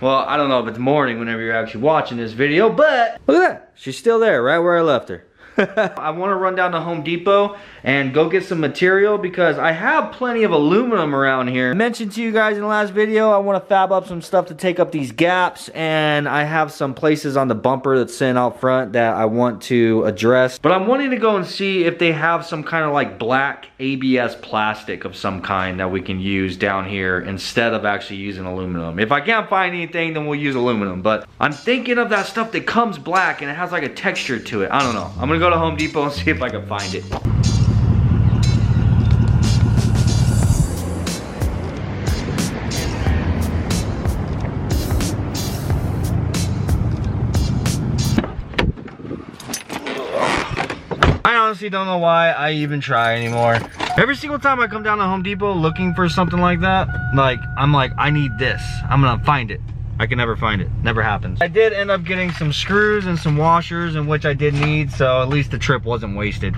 Well, I don't know if it's morning whenever you're actually watching this video, but look at that. She's still there, right where I left her. I want to run down to Home Depot and go get some material because I have plenty of aluminum around here. I mentioned to you guys in the last video, I want to fab up some stuff to take up these gaps, and I have some places on the bumper that's sitting out front that I want to address. But I'm wanting to go and see if they have some kind of like black ABS plastic of some kind that we can use down here instead of actually using aluminum. If I can't find anything, then we'll use aluminum. But I'm thinking of that stuff that comes black and it has like a texture to it. I don't know. I'm gonna go to Home Depot and see if I can find it. I honestly don't know why I even try anymore. Every single time I come down to Home Depot looking for something like that, I'm like, I need this. I'm gonna find it. I can never find it. Never happens. I did end up getting some screws and some washers, in which I did need, so at least the trip wasn't wasted.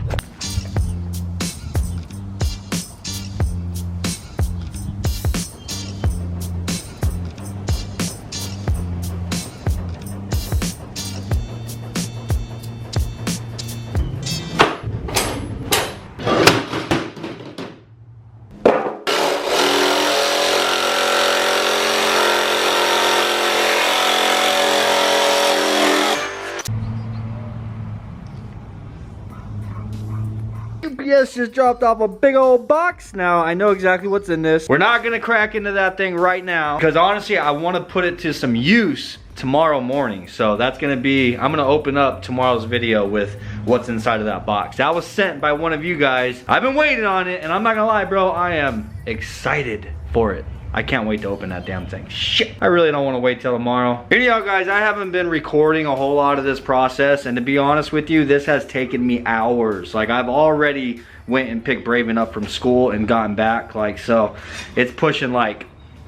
UPS just dropped off a big old box. Now I know exactly what's in this. We're not gonna crack into that thing right now because honestly I want to put it to some use tomorrow morning. So that's gonna be, I'm gonna open up tomorrow's video with what's inside of that box. That was sent by one of you guys. I've been waiting on it and I'm not gonna lie, bro, I am excited for it. I can't wait to open that damn thing. Shit. I really don't want to wait till tomorrow. Anyhow, guys, I haven't been recording a whole lot of this process, and to be honest with you, this has taken me hours. Like, I've already went and picked Braven up from school and gotten back. Like, so it's pushing like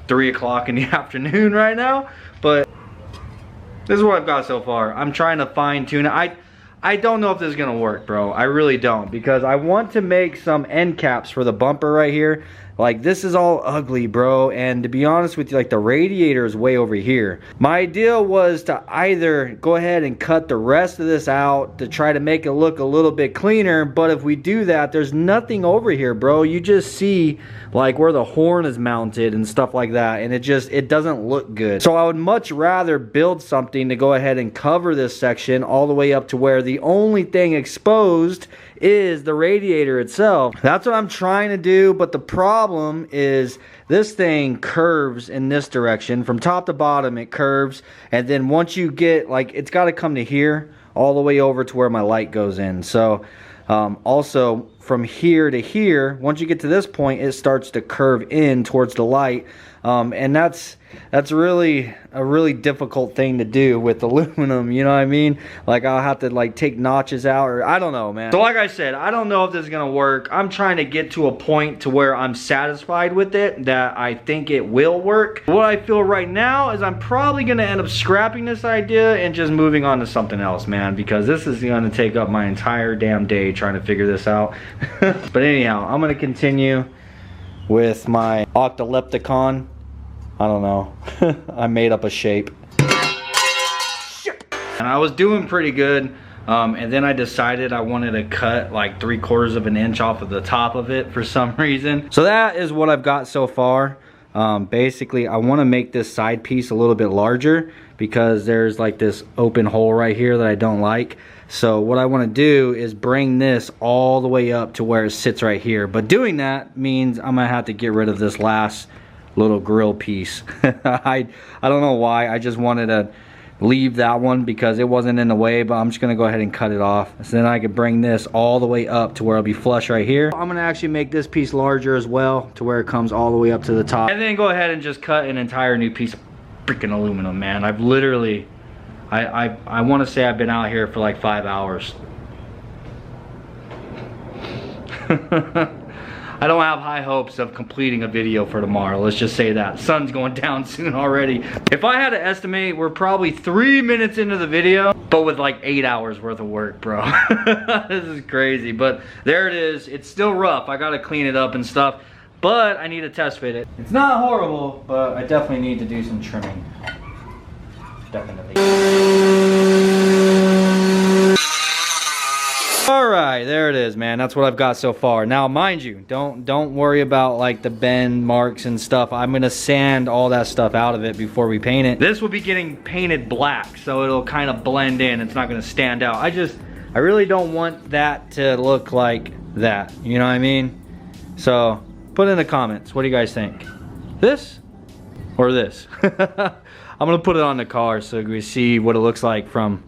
3 o'clock in the afternoon right now, but this is what I've got so far. I'm trying to fine tune it. I don't know if this is gonna work, bro. I really don't, because I want to make some end caps for the bumper right here. Like, this is all ugly, bro, and to be honest with you, like, the radiator is way over here. My idea was to either go ahead and cut the rest of this out to try to make it look a little bit cleaner, but if we do that, there's nothing over here, bro. You just see like where the horn is mounted and stuff like that, and it doesn't look good. So I would much rather build something to go ahead and cover this section all the way up to where the only thing exposed is the radiator itself. That's what I'm trying to do, but the problem is this thing curves in this direction. From top to bottom it curves, and then once you get, like, it's got to come to here all the way over to where my light goes in. So also from here to here, once you get to this point, it starts to curve in towards the light, and that's really a really difficult thing to do with aluminum, you know what I mean? Like, I'll have to like take notches out, or I don't know, man. So like I said, I don't know if this is gonna work. I'm trying to get to a point to where I'm satisfied with it, that I think it will work. What I feel right now is I'm probably gonna end up scrapping this idea and just moving on to something else, man, because this is gonna take up my entire damn day trying to figure this out. But anyhow, I'm gonna continue with my octolepticon. I don't know. I made up a shape. And I was doing pretty good. And then I decided I wanted to cut like 3/4 of an inch off of the top of it for some reason. So that is what I've got so far. Basically, I want to make this side piece a little bit larger because there's like this open hole right here that I don't like. So what I want to do is bring this all the way up to where it sits right here. But doing that means I'm going to have to get rid of this last little grill piece. I don't know why. I just wanted to leave that one because it wasn't in the way, but I'm just going to go ahead and cut it off. So then I could bring this all the way up to where it'll be flush right here. I'm going to actually make this piece larger as well to where it comes all the way up to the top. And then go ahead and just cut an entire new piece of freaking aluminum, man. I've literally... I want to say I've been out here for like 5 hours. I don't have high hopes of completing a video for tomorrow. Let's just say that. Sun's going down soon already. If I had to estimate, we're probably 3 minutes into the video, but with like 8 hours worth of work, bro. This is crazy, but there it is. It's still rough. I gotta clean it up and stuff, but I need to test fit it. It's not horrible, but I definitely need to do some trimming. definitely. All right, there it is, man. That's what I've got so far. Now, mind you, don't worry about like the bend marks and stuff. I'm gonna sand all that stuff out of it before we paint it. This will be getting painted black, so it'll kind of blend in. It's not gonna stand out. I really don't want that to look like that. You know what I mean? So put in the comments. What do you guys think? This or this? I'm gonna put it on the car so we see what it looks like from,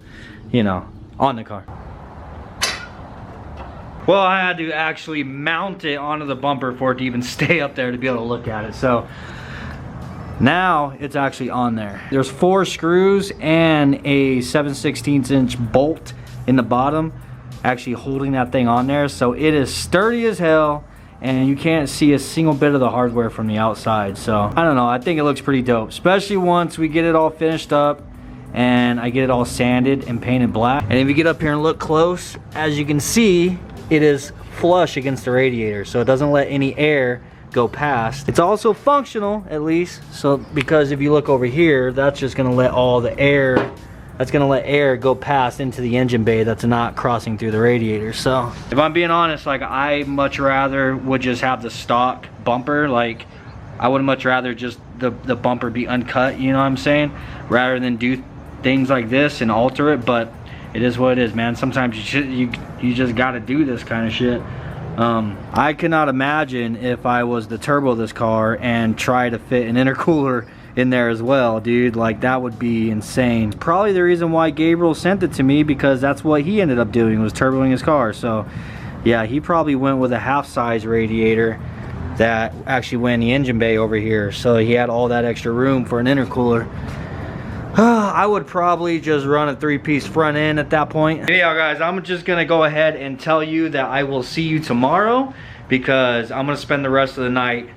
you know, on the car. Well, I had to actually mount it onto the bumper for it to even stay up there to be able to look at it. So now it's actually on there. There's 4 screws and a 7/16 inch bolt in the bottom actually holding that thing on there. So it is sturdy as hell and you can't see a single bit of the hardware from the outside. So I don't know, I think it looks pretty dope, especially once we get it all finished up and I get it all sanded and painted black. And if you get up here and look close, as you can see, it is flush against the radiator, so it doesn't let any air go past. It's also functional, at least, so because if you look over here, that's just gonna let all the air, that's gonna let air go past into the engine bay that's not crossing through the radiator. So if I'm being honest, like I much rather would just have the stock bumper. Like I would much rather just the bumper be uncut, you know what I'm saying, rather than do things like this and alter it. But it is what it is, man. Sometimes you just gotta do this kind of shit. I cannot imagine if I was the turbo of this car and try to fit an intercooler in there as well, dude. Like that would be insane. Probably the reason why Gabriel sent it to me, because that's what he ended up doing, was turboing his car. So yeah, he probably went with a half-size radiator that actually went in the engine bay over here, so he had all that extra room for an intercooler. I would probably just run a 3-piece front end at that point. Anyhow, guys, I'm just gonna go ahead and tell you that I will see you tomorrow, because I'm gonna spend the rest of the night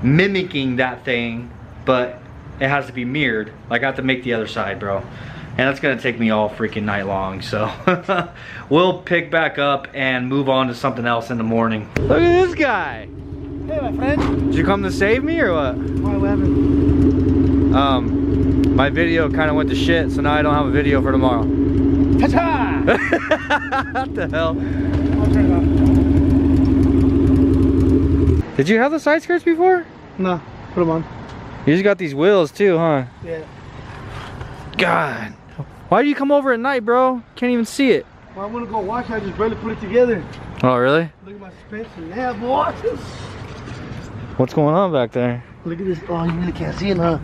mimicking that thing, but it has to be mirrored. Like I have to make the other side, bro, and that's gonna take me all freaking night long. So we'll pick back up and move on to something else in the morning. Look at this guy. Hey, my friend. Did you come to save me or what? Why, what happened? My video kind of went to shit, so now I don't have a video for tomorrow. Ta-ta! What the hell? I'll turn it off. Did you have the side skirts before? No, put them on. You just got these wheels too, huh? Yeah. God. Why do you come over at night, bro? Can't even see it. Well, I'm gonna go wash it. I just barely put it together. Oh, really? Look at my suspension. Yeah, boy. What's going on back there? Look at this. Oh, you really can't see it, huh?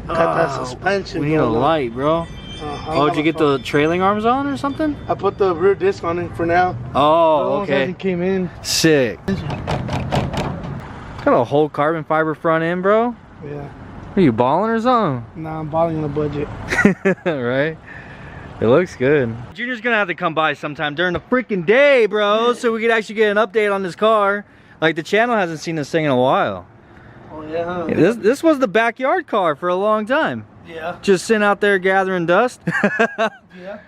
Got that suspension. We need a light, bro. Oh, did you get the trailing arms on or something? I put the rear disc on it for now. Oh, okay. It came in. Sick. Got a whole carbon fiber front end, bro. Yeah. Are you balling or something? Nah, I'm balling on a budget. Right? It looks good. Junior's gonna have to come by sometime during the freaking day, bro, so we could actually get an update on this car. Like, the channel hasn't seen this thing in a while. Oh, yeah. This was the backyard car for a long time. Yeah. Just sitting out there gathering dust. Yeah.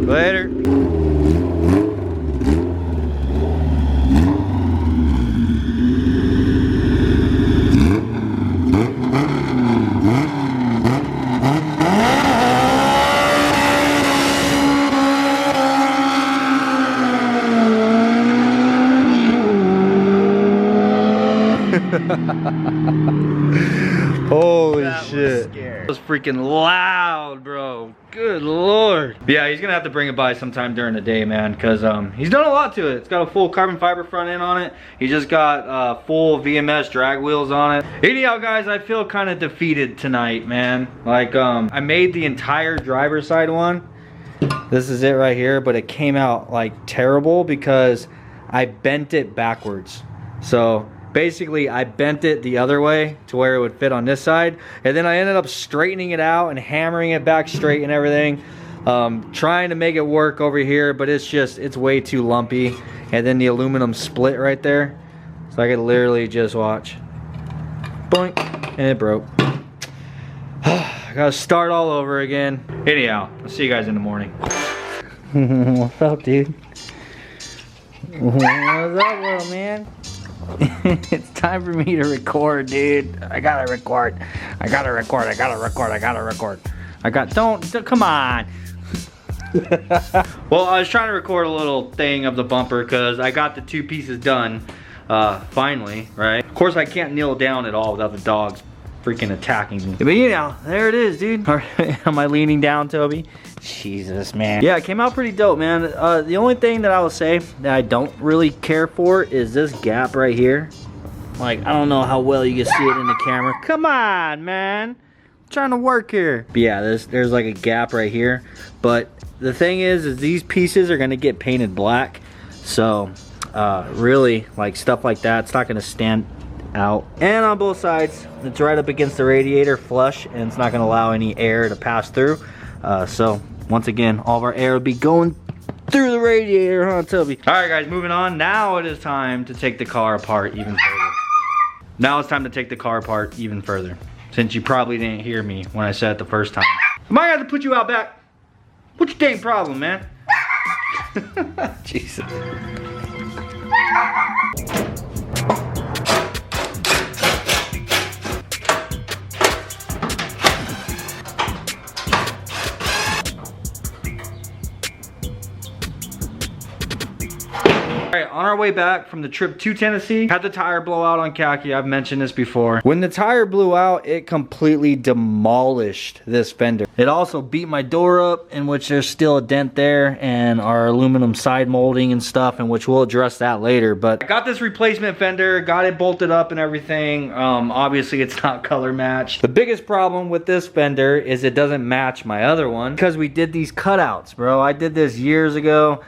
Later. Holy shit. That was freaking loud, bro. Good lord. Yeah, he's gonna have to bring it by sometime during the day, man, because he's done a lot to it. It's got a full carbon fiber front end on it. He just got full VMS drag wheels on it. Anyhow, guys, I feel kind of defeated tonight, man. Like, I made the entire driver's side one. This is it right here, but it came out like terrible because I bent it backwards. So basically, I bent it the other way to where it would fit on this side, and then I ended up straightening it out and hammering it back straight and everything, trying to make it work over here, but it's way too lumpy. And then the aluminum split right there, so I could literally just watch, boink, and it broke. I gotta start all over again. Anyhow, I'll see you guys in the morning. What's up, dude? What's up, little man? It's time for me to record, dude. I gotta record. Don't, come on. Well, I was trying to record a little thing of the bumper because I got the 2 pieces done, finally, right? Of course, I can't kneel down at all without the dogs freaking attacking me. But you know, there it is, dude. Am I leaning down, Toby? Jesus, man. Yeah, it came out pretty dope, man. The only thing that I will say that I don't really care for is this gap right here. Like, I don't know how well you can see it in the camera. Come on, man. I'm trying to work here. But yeah, there's like a gap right here. But the thing is these pieces are gonna get painted black. So, really, like stuff like that, it's not gonna stand out. And on both sides, it's right up against the radiator flush, and it's not gonna allow any air to pass through. So, once again, all of our air will be going through the radiator, huh, Toby? All right, guys, moving on. Now it is time to take the car apart even further. Now it's time to take the car apart even further. Since you probably didn't hear me when I said it the first time. I might have to put you out back. What's your dang problem, man? Jesus. Alright, on our way back from the trip to Tennessee, had the tire blow out on Khaki. I've mentioned this before. When the tire blew out, it completely demolished this fender. It also beat my door up, in which there's still a dent there, and our aluminum side molding and stuff, in which we'll address that later. But I got this replacement fender, got it bolted up and everything. Obviously it's not color matched. The biggest problem with this fender is it doesn't match my other one, because we did these cutouts, bro. I did this years ago.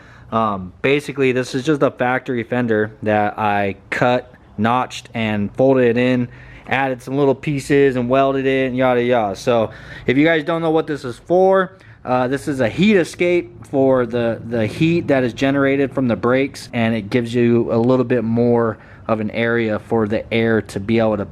Basically, this is just a factory fender that I cut, notched, and folded it in, added some little pieces and welded it and yada yada. So if you guys don't know what this is for, this is a heat escape for the heat that is generated from the brakes, and it gives you a little bit more of an area for the air to be able to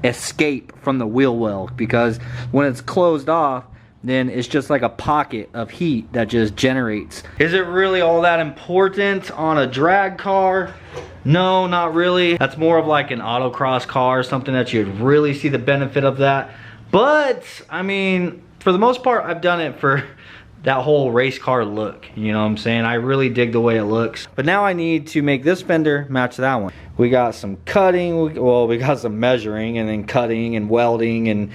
escape from the wheel well, because when it's closed off, then it's just like a pocket of heat that just generates. Is it really all that important on a drag car? No, not really. That's more of like an autocross car, something that you'd really see the benefit of that. But, I mean, for the most part, I've done it for that whole race car look. You know what I'm saying? I really dig the way it looks. But now I need to make this fender match that one. We got some cutting, well, we got some measuring and then cutting and welding, and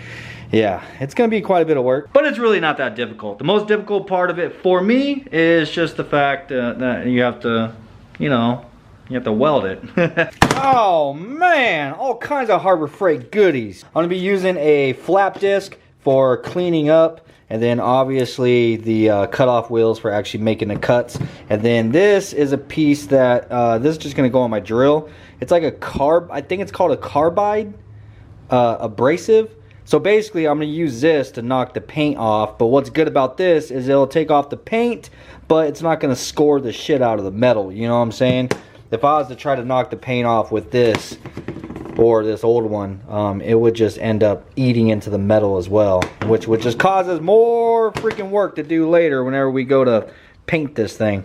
yeah, it's gonna be quite a bit of work, but it's really not that difficult. The most difficult part of it for me is just the fact that you have to, you know, you have to weld it. Oh man, all kinds of Harbor Freight goodies. I'm gonna be using a flap disc for cleaning up, and then obviously the cutoff wheels for actually making the cuts. And then this is a piece that, this is just gonna go on my drill. It's like a I think it's called a carbide abrasive. So basically, I'm going to use this to knock the paint off, but what's good about this is it'll take off the paint, but it's not going to score the shit out of the metal, you know what I'm saying? If I was to try to knock the paint off with this, or this old one, it would just end up eating into the metal as well, which would just causes more freaking work to do later whenever we go to paint this thing.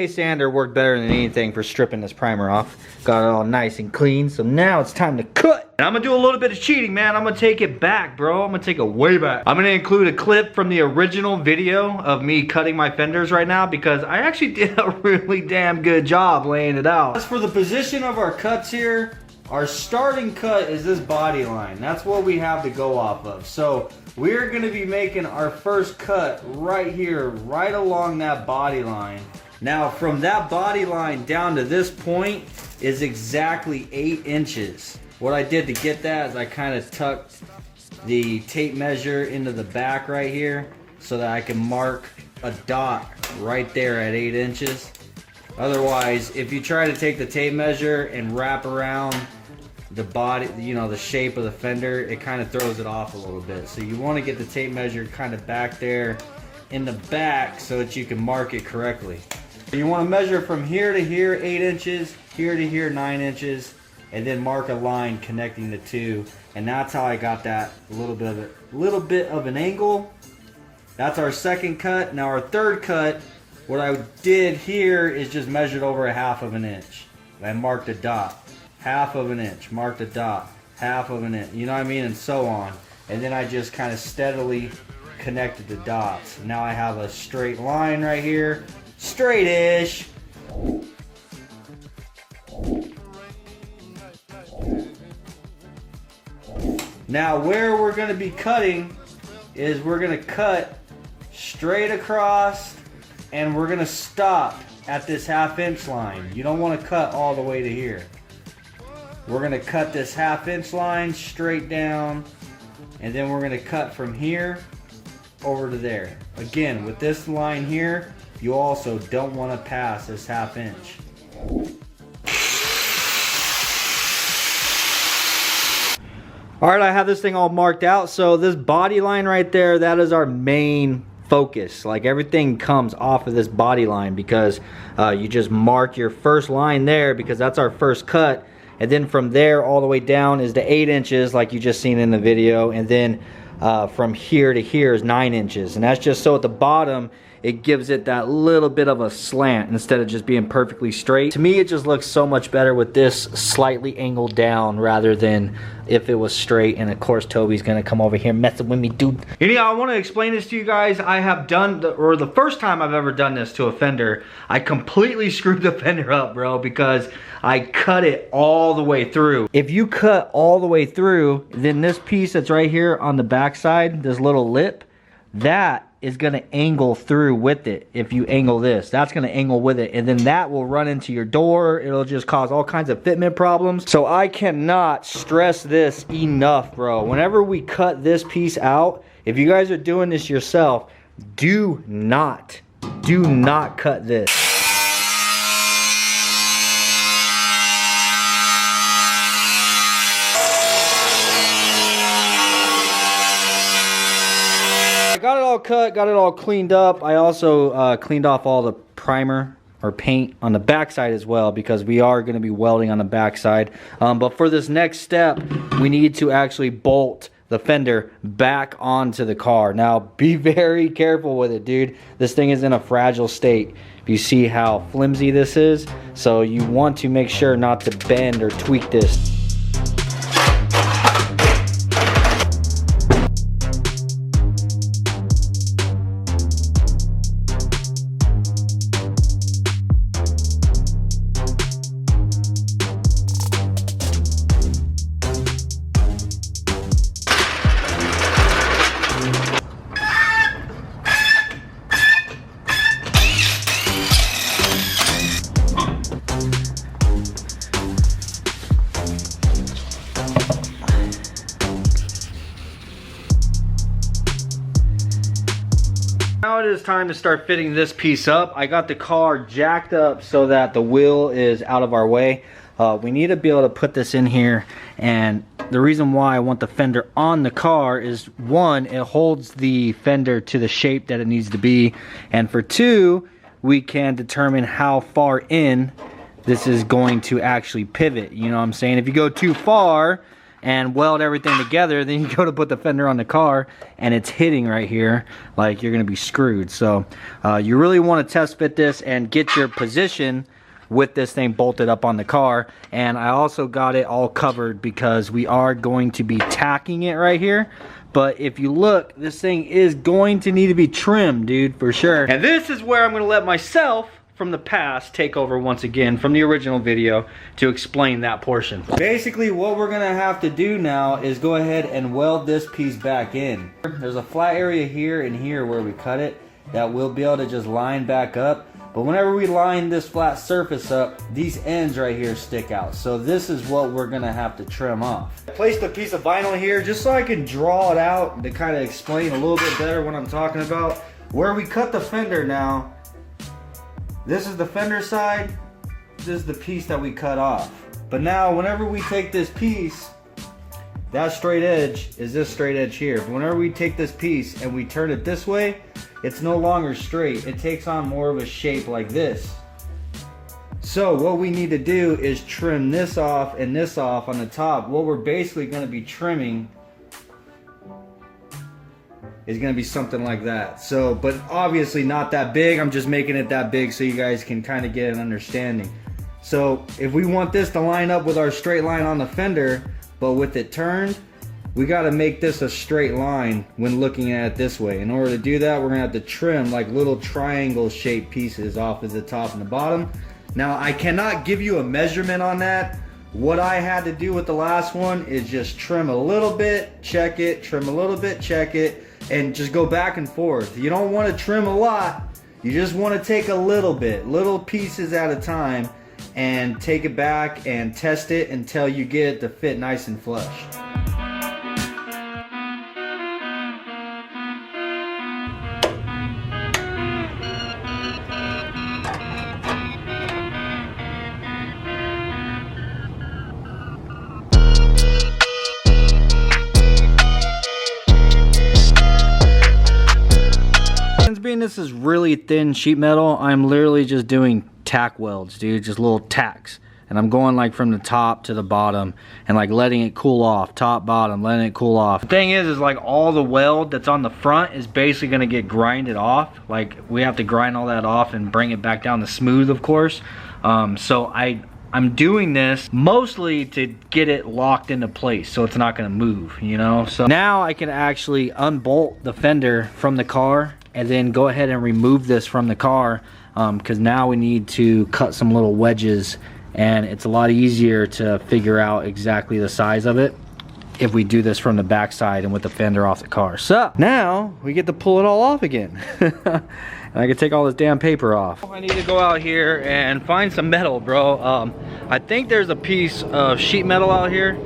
Sander worked better than anything for stripping this primer off. Got it all nice and clean, so now it's time to cut. And I'm gonna do a little bit of cheating, man. I'm gonna take it back, bro. I'm gonna take it way back. I'm gonna include a clip from the original video of me cutting my fenders right now, because I actually did a really damn good job laying it out. As for the position of our cuts here, our starting cut is this body line. That's what we have to go off of. So we're gonna be making our first cut right here, right along that body line. Now from that body line down to this point is exactly 8 inches. What I did to get that is I kind of tucked the tape measure into the back right here so that I can mark a dot right there at 8 inches. Otherwise, if you try to take the tape measure and wrap around the body, you know, the shape of the fender, it kind of throws it off a little bit. So you want to get the tape measure kind of back there in the back so that you can mark it correctly. You want to measure from here to here 8 inches, here to here 9 inches, and then mark a line connecting the two, and that's how I got that little bit of an angle. That's our second cut. Now our third cut, what I did here is just measured over a 1/2 inch. I marked a dot, 1/2 inch, marked a dot, 1/2 inch, you know what I mean, and so on. And then I just kind of steadily connected the dots. Now I have a straight line right here, straight-ish. Now where we're going to be cutting is we're going to cut straight across, and we're going to stop at this 1/2 inch line. You don't want to cut all the way to here. We're going to cut this 1/2 inch line straight down, and then we're going to cut from here over to there. Again, with this line here, you also don't want to pass this 1/2 inch. Alright, I have this thing all marked out. So this body line right there, that is our main focus. Like, everything comes off of this body line, because you just mark your first line there, because that's our first cut. And then from there all the way down is the 8 inches like you just seen in the video. And then from here to here is 9 inches. And that's just so at the bottom it gives it that little bit of a slant instead of just being perfectly straight. To me, it just looks so much better with this slightly angled down rather than if it was straight. And of course, Toby's gonna come over here messing with me, dude. Anyhow, I want to explain this to you guys. I have done, the first time I've ever done this to a fender, I completely screwed the fender up, bro, because I cut it all the way through. If you cut all the way through, then this piece that's right here on the back side, this little lip, that is going to angle through with it. If you angle this, that's going to angle with it, and then that will run into your door. It'll just cause all kinds of fitment problems. So I cannot stress this enough, bro. Whenever we cut this piece out, if you guys are doing this yourself, do not cut this. I got it all cut, got it all cleaned up. I also cleaned off all the primer or paint on the backside as well, because we are going to be welding on the backside. But for this next step, we need to actually bolt the fender back onto the car. Now, be very careful with it, dude. This thing is in a fragile state. If you see how flimsy this is, so you want to make sure not to bend or tweak this. Now it is time to start fitting this piece up. I got the car jacked up so that the wheel is out of our way. We need to be able to put this in here, and the reason why I want the fender on the car is, one, it holds the fender to the shape that it needs to be, and for two, we can determine how far in this is going to actually pivot. You know what I'm saying? If you go too far and weld everything together, then you go to put the fender on the car and it's hitting right here, like, you're gonna be screwed. So you really want to test fit this and get your position with this thing bolted up on the car. And I also got it all covered because we are going to be tacking it right here. But if you look, this thing is going to need to be trimmed, dude, for sure. And this is where I'm gonna let myself from the past take over once again from the original video to explain that portion. Basically, what we're gonna have to do now is go ahead and weld this piece back in. There's a flat area here and here where we cut it that we'll be able to just line back up. But whenever we line this flat surface up, these ends right here stick out. So this is what we're gonna have to trim off. I placed a piece of vinyl here just so I can draw it out to kind of explain a little bit better what I'm talking about. Where we cut the fender now, this is the fender side, this is the piece that we cut off. But now whenever we take this piece, that straight edge is this straight edge here. But whenever we take this piece and we turn it this way, it's no longer straight. It takes on more of a shape like this. So what we need to do is trim this off and this off on the top. What we're basically going to be trimming is going to be something like that. So, but obviously not that big. I'm just making it that big so you guys can kind of get an understanding. So if we want this to line up with our straight line on the fender, but with it turned, we got to make this a straight line when looking at it this way. In order to do that, we're going to have to trim like little triangle shaped pieces off of the top and the bottom. Now I cannot give you a measurement on that. What I had to do with the last one is just trim a little bit, check it, trim a little bit, check it, and just go back and forth. You don't want to trim a lot. You just want to take a little bit, little pieces at a time, and take it back and test it until you get it to fit nice and flush. Being this is really thin sheet metal, I'm literally just doing tack welds, dude, just little tacks, and I'm going like from the top to the bottom and like letting it cool off, top, bottom, letting it cool off. The thing is like all the weld that's on the front is basically going to get grinded off. Like we have to grind all that off and bring it back down to smooth, of course. So I'm doing this mostly to get it locked into place so it's not going to move, you know. So now I can actually unbolt the fender from the car and then go ahead and remove this from the car, because now we need to cut some little wedges, and it's a lot easier to figure out exactly the size of it if we do this from the back side and with the fender off the car. So now we get to pull it all off again. And I can take all this damn paper off. I need to go out here and find some metal, bro. I think there's a piece of sheet metal out here.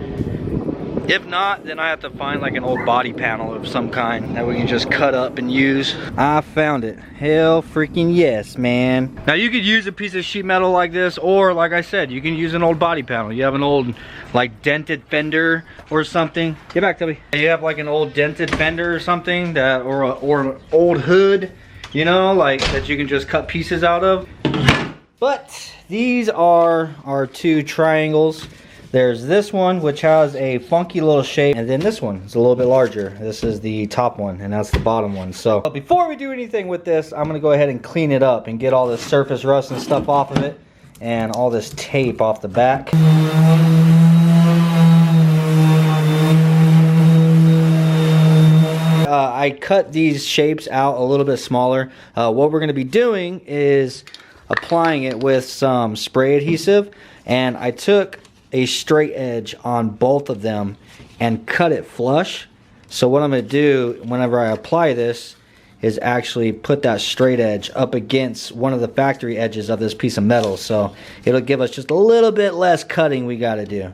If not, then I have to find like an old body panel of some kind that we can just cut up and use. I found it. Hell freaking yes, man. Now you could use a piece of sheet metal like this, or like I said, you can use an old body panel. You have an old like dented fender or something. Get back, Toby. You have like an old dented fender or something, that or an old hood, you know, like that you can just cut pieces out of. But these are our two triangles. There's this one, which has a funky little shape, and then this one is a little bit larger. This is the top one, and that's the bottom one. So before we do anything with this, I'm gonna go ahead and clean it up and get all this surface rust and stuff off of it, and all this tape off the back. I cut these shapes out a little bit smaller. What we're gonna be doing is applying it with some spray adhesive, and I took a straight edge on both of them and cut it flush. So what I'm going to do whenever I apply this is actually put that straight edge up against one of the factory edges of this piece of metal, so it'll give us just a little bit less cutting we got to do.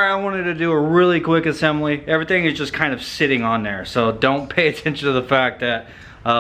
I wanted to do a really quick assembly. Everything is just kind of sitting on there, so don't pay attention to the fact that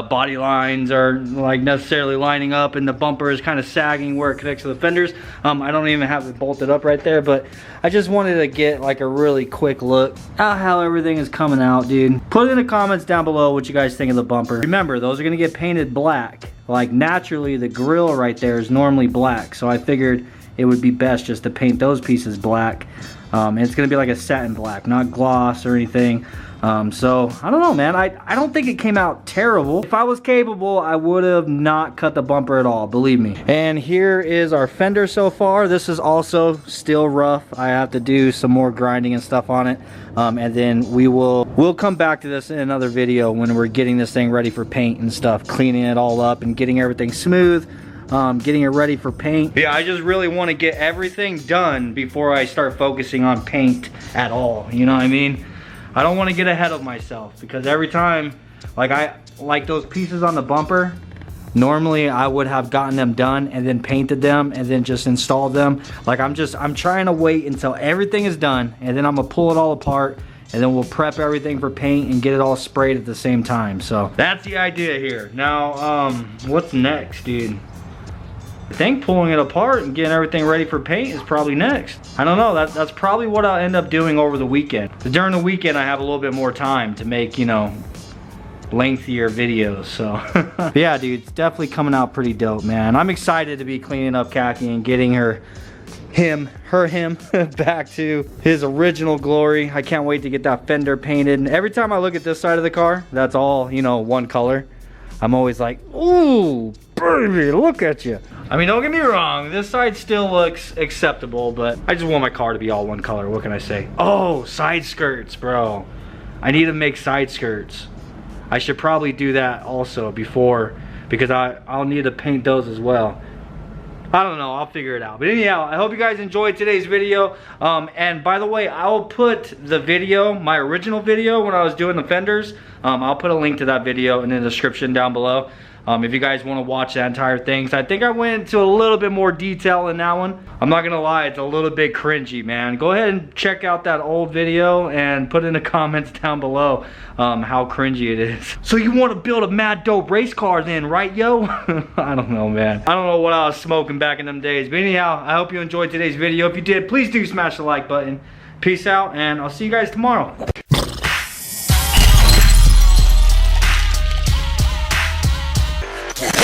body lines are like necessarily lining up and the bumper is kind of sagging where it connects to the fenders. I don't even have it bolted up right there, but I just wanted to get like a really quick look at how everything is coming out, dude. Put in the comments down below what you guys think of the bumper. Remember, those are gonna get painted black. Like naturally the grill right there is normally black, so I figured it would be best just to paint those pieces black. And it's gonna be like a satin black, not gloss or anything. So I don't know, man. I don't think it came out terrible. If I was capable, I would have not cut the bumper at all, believe me. And here is our fender so far. This is also still rough. I have to do some more grinding and stuff on it. And then we'll come back to this in another video when we're getting this thing ready for paint and stuff, cleaning it all up and getting everything smooth. Getting it ready for paint. Yeah, I just really want to get everything done before I start focusing on paint at all. You know what I mean? I don't want to get ahead of myself, because every time Like those pieces on the bumper, normally I would have gotten them done and then painted them and then just installed them. Like I'm trying to wait until everything is done, and then I'm gonna pull it all apart, and then we'll prep everything for paint and get it all sprayed at the same time. So that's the idea here. Now, what's next, dude? I think pulling it apart and getting everything ready for paint is probably next. I don't know, that's probably what I'll end up doing over the weekend. During the weekend I have a little bit more time to make, you know, lengthier videos, so. Yeah, dude, it's definitely coming out pretty dope, man. I'm excited to be cleaning up Khaki and getting him back to his original glory. I can't wait to get that fender painted. And every time I look at this side of the car, that's all, you know, one color, I'm always like, ooh, baby, look at you. I mean, don't get me wrong, this side still looks acceptable, but I just want my car to be all one color. What can I say? Oh, side skirts, bro. I need to make side skirts. I should probably do that also before, because I'll need to paint those as well. I don't know, I'll figure it out. But anyhow, I hope you guys enjoyed today's video. And by the way, I'll put the video, my original video when I was doing the fenders, I'll put a link to that video in the description down below. If you guys want to watch that entire thing. So I think I went into a little bit more detail in that one. I'm not gonna lie, it's a little bit cringy, man. Go ahead and check out that old video and put in the comments down below how cringy it is. So you want to build a mad dope race car then, right, yo? I don't know, man. I don't know what I was smoking back in them days. But anyhow, I hope you enjoyed today's video. If you did, please do smash the like button. Peace out, and I'll see you guys tomorrow.